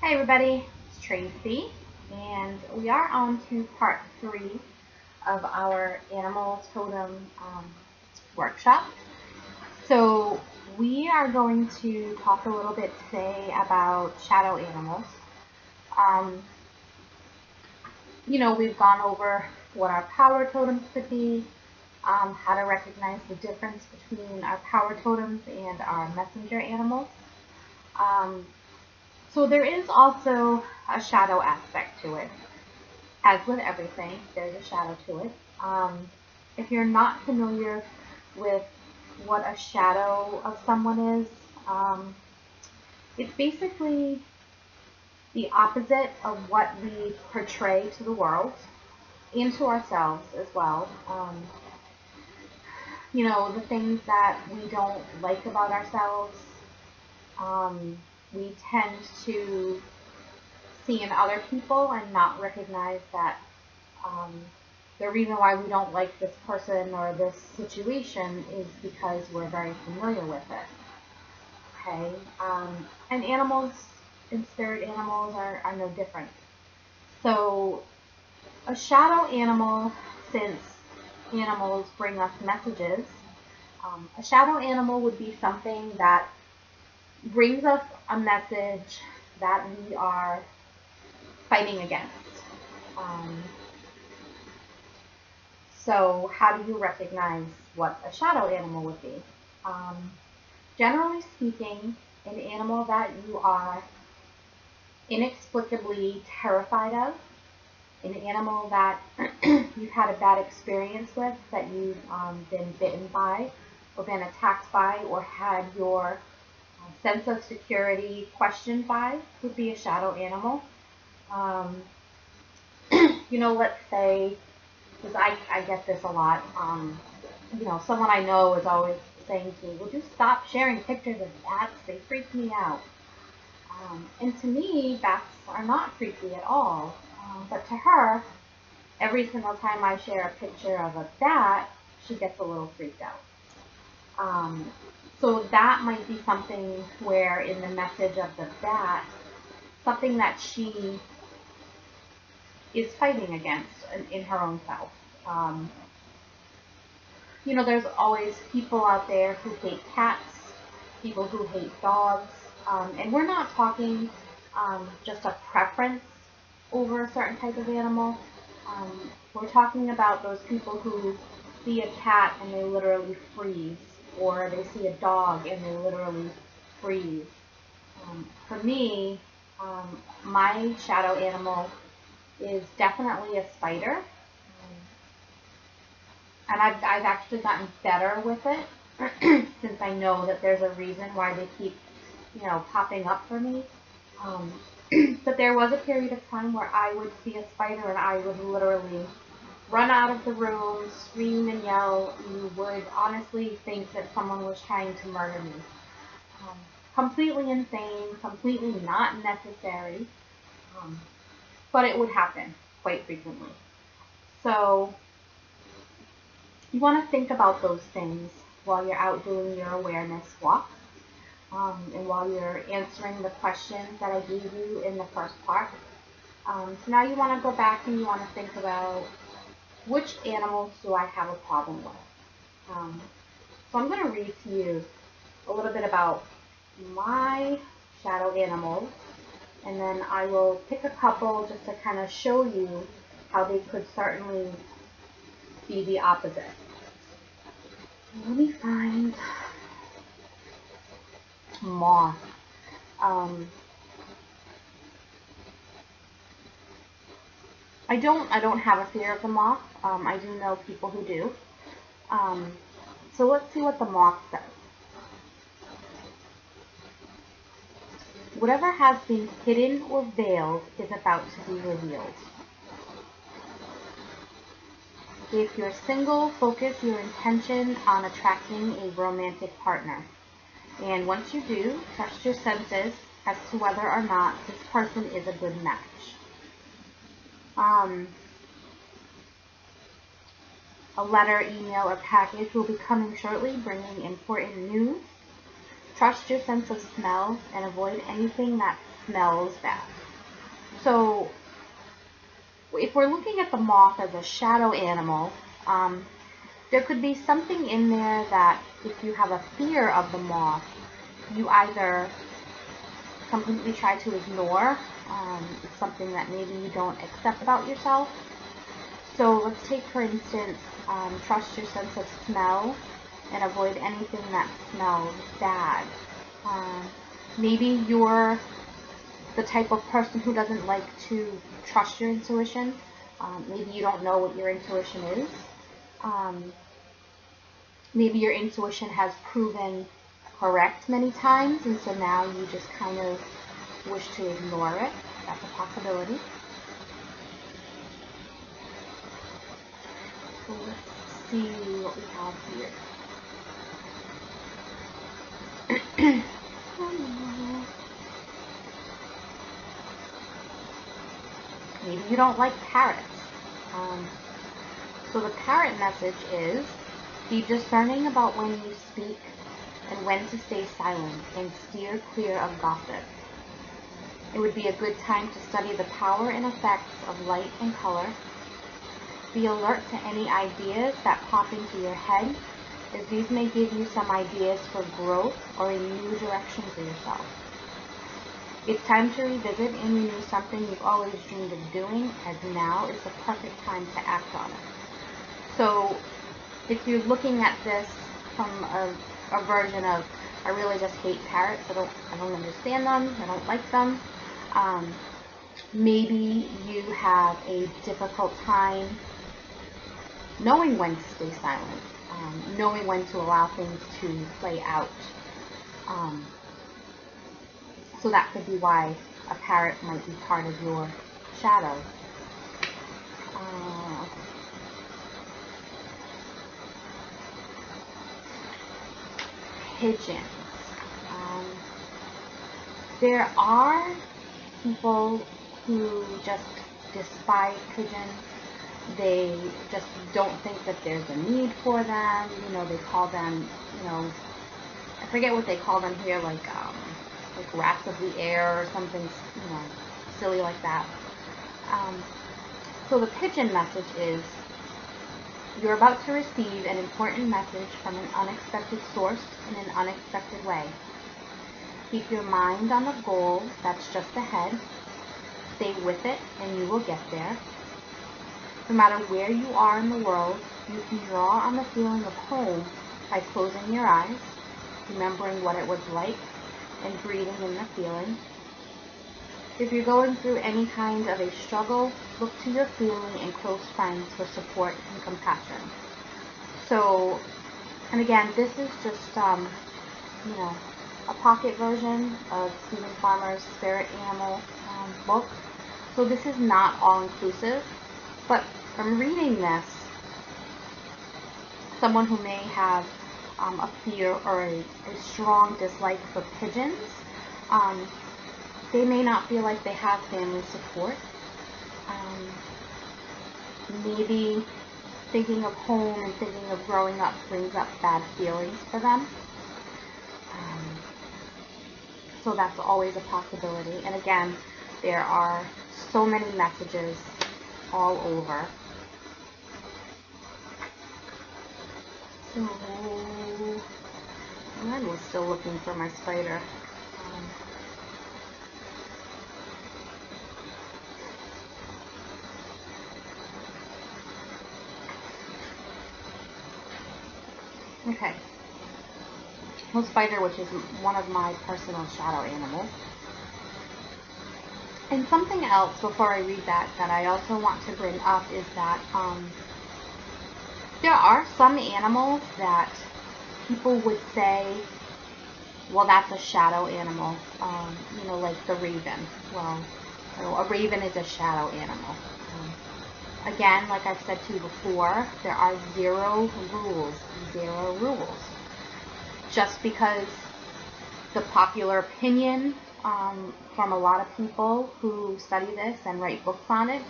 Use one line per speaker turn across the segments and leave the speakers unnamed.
Hi everybody, it's Tracy, and we are on to part 3 of our animal totem workshop. So we are going to talk a little bit today about shadow animals. Um, we've gone over what our power totems could be, how to recognize the difference between our power totems and our messenger animals. Um, so there is also a shadow aspect to it. As with everything, there's a shadow to it. If you're not familiar with what a shadow of someone is, it's basically the opposite of what we portray to the world and to ourselves as well. The things that we don't like about ourselves, we tend to see in other people and not recognize that um, the reason why we don't like this person or this situation is because we're very familiar with it. Okay? And animals and spirit animals are no different. So, a shadow animal, since animals bring us messages, a shadow animal would be something that brings us a message that we are fighting against. Um, So how do you recognize what a shadow animal would be? Um, Generally speaking, an animal that you are inexplicably terrified of, an animal that you've had a bad experience with, that you've been bitten by, or been attacked by, or had your sense of security questioned by, would be a shadow animal. Um, let's say, because I get this a lot. Someone I know is always saying to me, "Would you stop sharing pictures of bats? They freak me out." And to me, bats are not freaky at all. But to her, every single time I share a picture of a bat, she gets a little freaked out. Um, so that might be something where in the message of the bat, something that she is fighting against in her own self. Um, there's always people out there who hate cats, people who hate dogs, and we're not talking just a preference over a certain type of animal. We're talking about those people who see a cat and they literally freeze, or they see a dog and they literally freeze. For me, my shadow animal is definitely a spider. And I've actually gotten better with it since I know that there's a reason why they keep, popping up for me. Um, but there was a period of time where I would see a spider and I would literally run out of the room, scream and yell. You would honestly think that someone was trying to murder me. Um, Completely insane, completely not necessary, um, but it would happen quite frequently. So you want to think about those things while you're out doing your awareness walk, and while you're answering the questions that I gave you in the first part. So now you want to go back and you want to think about which animals do I have a problem with. So I'm going to read to you a little bit about my shadow animals, and then I will pick a couple just to kind of show you how they could certainly be the opposite. Let me find moth. Um, I don't have a fear of the moth. I do know people who do. Um, so let's see what the moth says. Whatever has been hidden or veiled is about to be revealed. If you're single, focus your intention on attracting a romantic partner. And once you do, trust your senses as to whether or not this person is a good match. A letter, email, or package will be coming shortly, bringing important news. Trust your sense of smell and avoid anything that smells bad. So if we're looking at the moth as a shadow animal, there could be something in there that if you have a fear of the moth, you either completely try to ignore. It's something that maybe you don't accept about yourself. So let's take, for instance, trust your sense of smell and avoid anything that smells bad. Maybe you're the type of person who doesn't like to trust your intuition. Maybe you don't know what your intuition is. Maybe your intuition has proven correct many times, and so now you just kind of wish to ignore it. That's a possibility. So let's see what we have here. Maybe you don't like parrots. So the parrot message is, be discerning about when you speak and when to stay silent, and steer clear of gossip. It would be a good time to study the power and effects of light and color. Be alert to any ideas that pop into your head, as these may give you some ideas for growth or a new direction for yourself. It's time to revisit and renew something you've always dreamed of doing, as now is the perfect time to act on it. So if you're looking at this from a version of, I really just hate parrots, I don't understand them, I don't like them, maybe you have a difficult time knowing when to stay silent, knowing when to allow things to play out. So that could be why a parrot might be part of your shadow. Pigeons. There are people who just despise pigeons. They just don't think that there's a need for them. You know, they call them, you know, I forget what they call them here, like rats of the air or something, you know, silly like that. So the pigeon message is, you're about to receive an important message from an unexpected source in an unexpected way. Keep your mind on the goal that's just ahead. Stay with it and you will get there. No matter where you are in the world, you can draw on the feeling of home by closing your eyes, remembering what it was like, and breathing in the feeling. If you're going through any kind of a struggle, look to your family and close friends for support and compassion. So, and again, this is just, you know, a pocket version of Stephen Farmer's Spirit Animal book. So this is not all-inclusive, but from reading this, someone who may have a fear or a strong dislike for pigeons, they may not feel like they have family support. Maybe thinking of home and thinking of growing up brings up bad feelings for them. So that's always a possibility. And again, there are so many messages all over. So, I was still looking for my spider. Okay. Well, spider, which is one of my personal shadow animals. And something else before I read that I also want to bring up is that there are some animals that people would say, well, that's a shadow animal, you know, like the raven. Well, you know, a raven is a shadow animal. Again, like I've said to you before, there are zero rules. Just because the popular opinion from a lot of people who study this and write books on it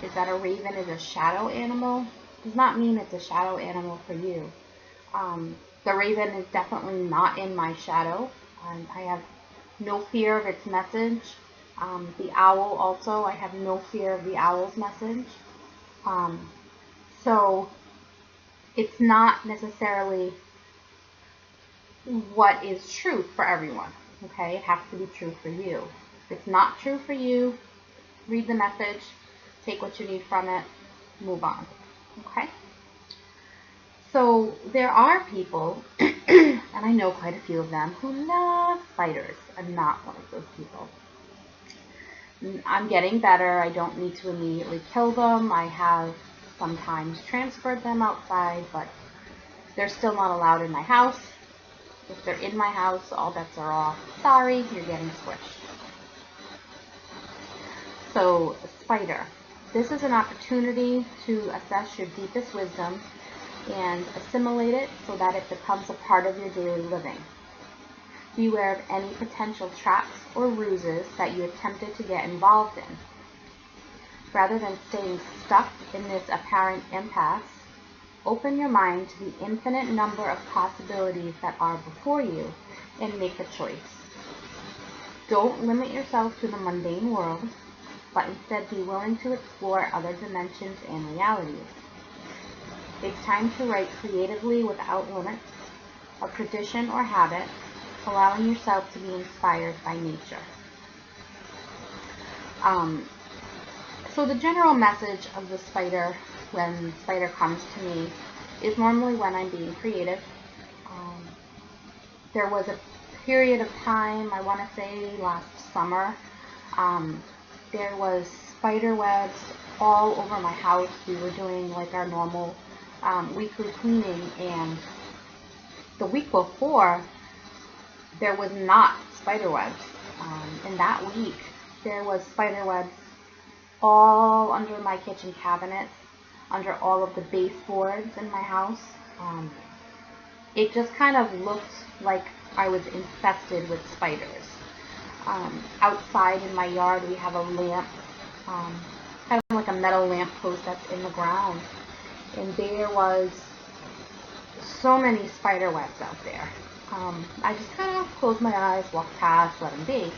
is that a raven is a shadow animal, does not mean it's a shadow animal for you. The raven is definitely not in my shadow. I have no fear of its message. The owl also, I have no fear of the owl's message. So it's not necessarily what is truth for everyone. Okay, it has to be true for you. If it's not true for you, read the message, take what you need from it, move on. Okay? So there are people, and I know quite a few of them, who love spiders. I'm not one of those people. I'm getting better. I don't need to immediately kill them. I have sometimes transferred them outside, but they're still not allowed in my house. If they're in my house, all bets are off. Sorry, you're getting squished. So, spider. This is an opportunity to assess your deepest wisdom and assimilate it so that it becomes a part of your daily living. Beware of any potential traps or ruses that you attempted to get involved in. Rather than staying stuck in this apparent impasse, open your mind to the infinite number of possibilities that are before you and make a choice. Don't limit yourself to the mundane world, but instead be willing to explore other dimensions and realities. It's time to write creatively without limits, a tradition or habit, allowing yourself to be inspired by nature. So the general message of the spider when the spider comes to me is normally when I'm being creative. There was a period of time, I want to say last summer, there was spider webs all over my house. We were doing like our normal weekly cleaning, and the week before there was not spider webs. In that week there was spider webs all under my kitchen cabinets, under all of the baseboards in my house. It just kind of looked like I was infested with spiders. Outside in my yard we have a lamp, kind of like a metal lamp post that's in the ground, and there was so many spider webs out there. I just kind of closed my eyes, walked past, let them be.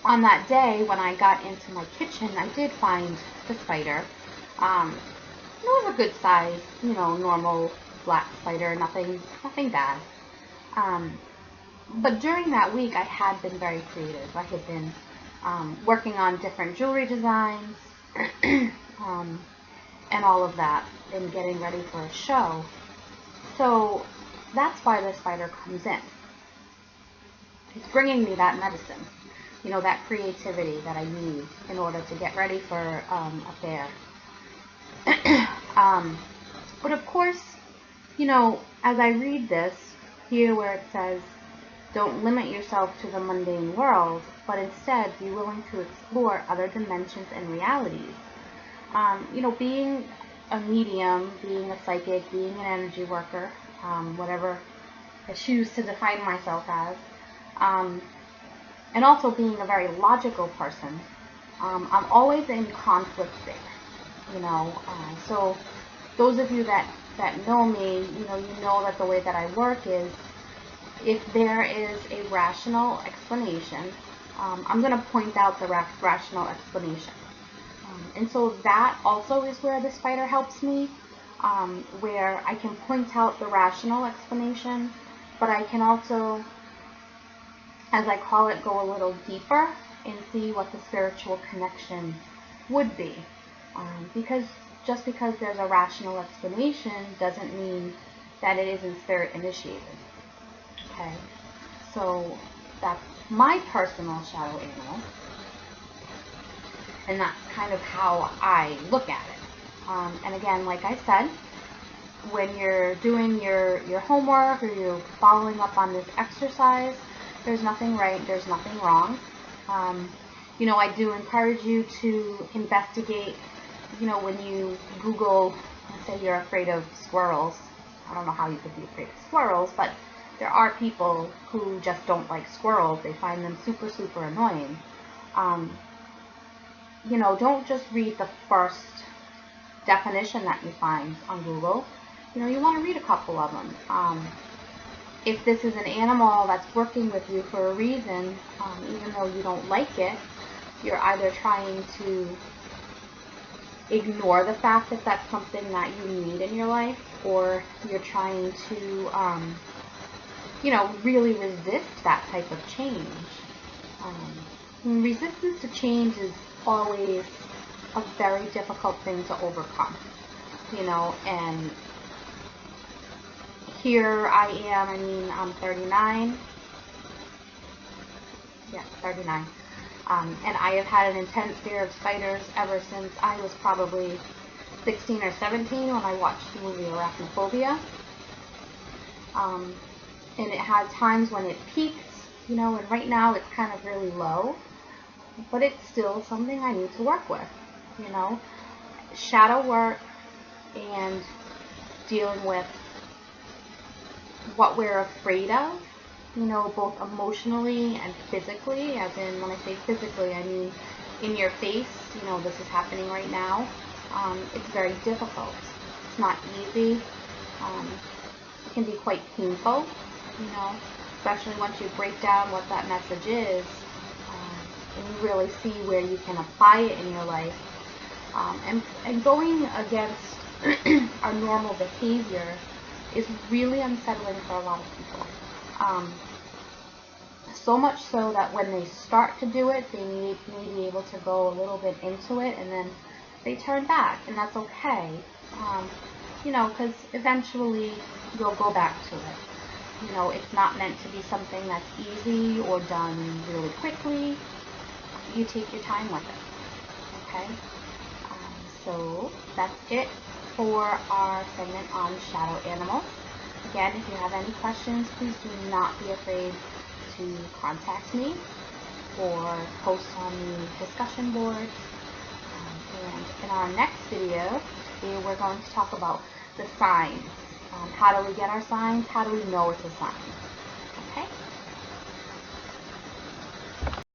On that day, when I got into my kitchen, I did find the spider. It was a good size, normal black spider, nothing bad. But during that week, I had been very creative. I had been working on different jewelry designs and all of that, and getting ready for a show. So that's why the spider comes in. It's bringing me that medicine, that creativity that I need in order to get ready for a fair. But of course, as I read this, here where it says, don't limit yourself to the mundane world, but instead be willing to explore other dimensions and realities. Being a medium, being a psychic, being an energy worker, whatever I choose to define myself as, and also being a very logical person, I'm always in conflict there, so those of you that know me, you know that the way that I work is, if there is a rational explanation, I'm going to point out the rational explanation. And so that also is where the spider helps me, where I can point out the rational explanation, but I can also, as I call it, go a little deeper and see what the spiritual connection would be. Because just because there's a rational explanation doesn't mean that it isn't spirit initiated. Okay, so that's my personal shadow animal, and that's kind of how I look at it. And again, like I said, when you're doing your homework or you're following up on this exercise, there's nothing right, there's nothing wrong. I do encourage you to investigate, when you Google, let's say you're afraid of squirrels. I don't know how you could be afraid of squirrels, but there are people who just don't like squirrels. They find them super, super annoying. Don't just read the first definition that you find on Google. You want to read a couple of them. if this is an animal that's working with you for a reason, even though you don't like it, you're either trying to ignore the fact that that's something that you need in your life, or you're trying to, really resist that type of change. Resistance to change is always a very difficult thing to overcome, and here I am, I'm 39. Yeah, 39. And I have had an intense fear of spiders ever since I was probably 16 or 17 when I watched the movie Arachnophobia. And it had times when it peaked, and right now it's kind of really low. But it's still something I need to work with, Shadow work and dealing with what we're afraid of, both emotionally and physically. As in, when I say physically, I mean in your face, this is happening right now. It's very difficult. It's not easy. It can be quite painful, especially once you break down what that message is, and you really see where you can apply it in your life. And going against our normal behavior is really unsettling for a lot of people. So much so that when they start to do it, they may be able to go a little bit into it, and then they turn back, and that's okay. Because eventually you'll go back to it. It's not meant to be something that's easy or done really quickly. You take your time with it, okay? So that's it for our segment on shadow animals. Again, if you have any questions, please do not be afraid to contact me or post on the discussion boards. And in our next video, we're going to talk about the signs. How do we get our signs? How do we know it's a sign?